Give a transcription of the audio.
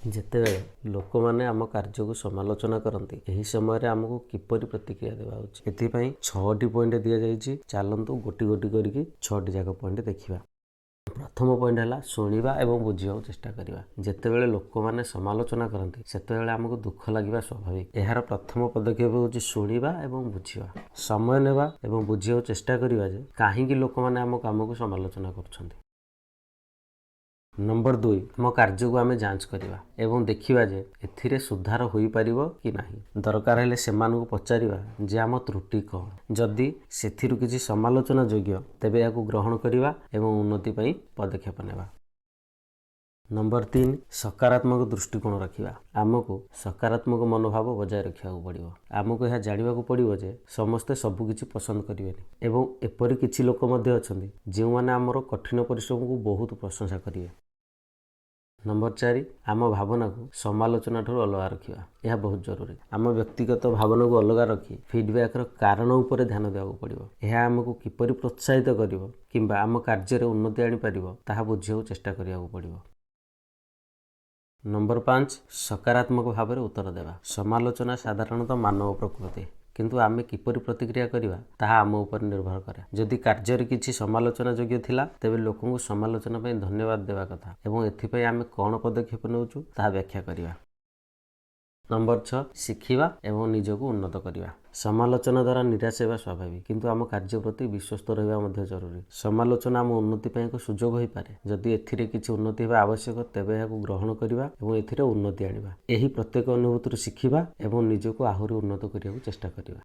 ଯେତେବେଳେ ଲୋକମାନେ ଆମ କାର୍ଯ୍ୟକୁ ସମାଲୋଚନା କରନ୍ତି ଏହି ସମୟରେ ଆମକୁ କିପରି ପ୍ରତିକ୍ରିୟା ଦେବା ଉଚିତ ଏଥିପାଇଁ 6ଟି ପଏଣ୍ଟ ଦିଆଯାଇଛି। ଚାଲନ୍ତୁ ଗୋଟି ଗୋଟି କରିକି 6ଟି ଯାକ ପଏଣ୍ଟ ଦେଖିବା। ପ୍ରଥମ ପଏଣ୍ଟ ହେଲା ଶୁଣିବା ଏବଂ ବୁଝିବାକୁ ଚେଷ୍ଟା କରିବା। ଯେତେବେଳେ ଲୋକମାନେ ସମାଲୋଚନା କରନ୍ତି ସେତେବେଳେ ଆମକୁ ଦୁଃଖ ଲାଗିବା ସ୍ୱାଭାବିକ। ଏହାର ପ୍ରଥମ ପଦକ୍ଷେପ ହେଉଛି ଶୁଣିବା ଏବଂ ବୁଝିବା। ସମୟ ନେବା ଏବଂ ବୁଝିବାକୁ ଚେଷ୍ଟା କରିବା ଯେ କାହିଁକି ଲୋକମାନେ ଆମ କାମକୁ ସମାଲୋଚନା କରୁଛନ୍ତି। ନମ୍ବର 2, ଆମ କାର୍ଯ୍ୟକୁ ଆମେ ଯାଞ୍ଚ କରିବା ଏବଂ ଦେଖିବା ଯେ ଏଥିରେ ସୁଧାର ହୋଇପାରିବ କି ନାହିଁ। ଦରକାର ହେଲେ ସେମାନଙ୍କୁ ପଚାରିବା ଯେ ଆମ ତ୍ରୁଟି କ'ଣ। ଯଦି ସେଥିରୁ କିଛି ସମାଲୋଚନା ଯୋଗ୍ୟ ତେବେ ଏହାକୁ ଗ୍ରହଣ କରିବା ଏବଂ ଉନ୍ନତି ପାଇଁ ପଦକ୍ଷେପ ନେବା। ନମ୍ବର 3, ସକାରାତ୍ମକ ଦୃଷ୍ଟିକୋଣ ରଖିବା। ଆମକୁ ସକାରାତ୍ମକ ମନୋଭାବ ବଜାୟ ରଖିବାକୁ ପଡ଼ିବ। ଆମକୁ ଏହା ଜାଣିବାକୁ ପଡ଼ିବ ଯେ ସମସ୍ତେ ସବୁକିଛି ପସନ୍ଦ କରିବେନି ଏବଂ ଏପରି କିଛି ଲୋକ ମଧ୍ୟ ଅଛନ୍ତି ଯେଉଁମାନେ ଆମର କଠିନ ପରିଶ୍ରମକୁ ବହୁତ ପ୍ରଶଂସା କରିବେ। ନମ୍ବର 4, ଆମ ଭାବନାକୁ ସମାଲୋଚନା ଠାରୁ ଅଲଗା ରଖିବା। ଏହା ବହୁତ ଜରୁରୀ। ଆମ ବ୍ୟକ୍ତିଗତ ଭାବନାକୁ ଅଲଗା ରଖି ଫିଡବ୍ୟାକ୍ର କାରଣ ଉପରେ ଧ୍ୟାନ ଦେବାକୁ ପଡ଼ିବ। ଏହା ଆମକୁ କିପରି ପ୍ରୋତ୍ସାହିତ କରିବ କିମ୍ବା ଆମ କାର୍ଯ୍ୟରେ ଉନ୍ନତି ଆଣିପାରିବ ତାହା ବୁଝିବାକୁ ଚେଷ୍ଟା କରିବାକୁ ପଡ଼ିବ। ନମ୍ବର 5, ସକାରାତ୍ମକ ଭାବରେ ଉତ୍ତର ଦେବା। ସମାଲୋଚନା ସାଧାରଣତଃ ମାନବ ପ୍ରକୃତି, କିନ୍ତୁ ଆମେ କିପରି ପ୍ରତିକ୍ରିୟା କରିବା ତାହା ଆମ ଉପରେ ନିର୍ଭର କରେ। ଯଦି କାର୍ଯ୍ୟରେ କିଛି ସମାଲୋଚନା ଯୋଗ୍ୟ ଥିଲା ତେବେ ଲୋକଙ୍କୁ ସମାଲୋଚନା ପାଇଁ ଧନ୍ୟବାଦ ଦେବା କଥା ଏବଂ ଏଥିପାଇଁ ଆମେ କ'ଣ ପଦକ୍ଷେପ ନେଉଛୁ ତାହା ବ୍ୟାଖ୍ୟା କରିବା। ନମ୍ବର 6, ଶିଖିବା ଏବଂ ନିଜକୁ ଉନ୍ନତ କରିବା। ସମାଲୋଚନା ଦ୍ୱାରା ନିରାଶ ହେବା ସ୍ୱାଭାବିକ, କିନ୍ତୁ ଆମ କାର୍ଯ୍ୟ ପ୍ରତି ବିଶ୍ୱସ୍ତ ରହିବା ମଧ୍ୟ ଜରୁରୀ। ସମାଲୋଚନା ଆମ ଉନ୍ନତି ପାଇଁ ଏକ ସୁଯୋଗ ହୋଇପାରେ। ଯଦି ଏଥିରେ କିଛି ଉନ୍ନତି ହେବା ଆବଶ୍ୟକ ତେବେ ଏହାକୁ ଗ୍ରହଣ କରିବା ଏବଂ ଏଥିରେ ଉନ୍ନତି ଆଣିବା। ଏହି ପ୍ରତ୍ୟେକ ଅନୁଭୂତିରୁ ଶିଖିବା ଏବଂ ନିଜକୁ ଆହୁରି ଉନ୍ନତ କରିବାକୁ ଚେଷ୍ଟା କରିବା।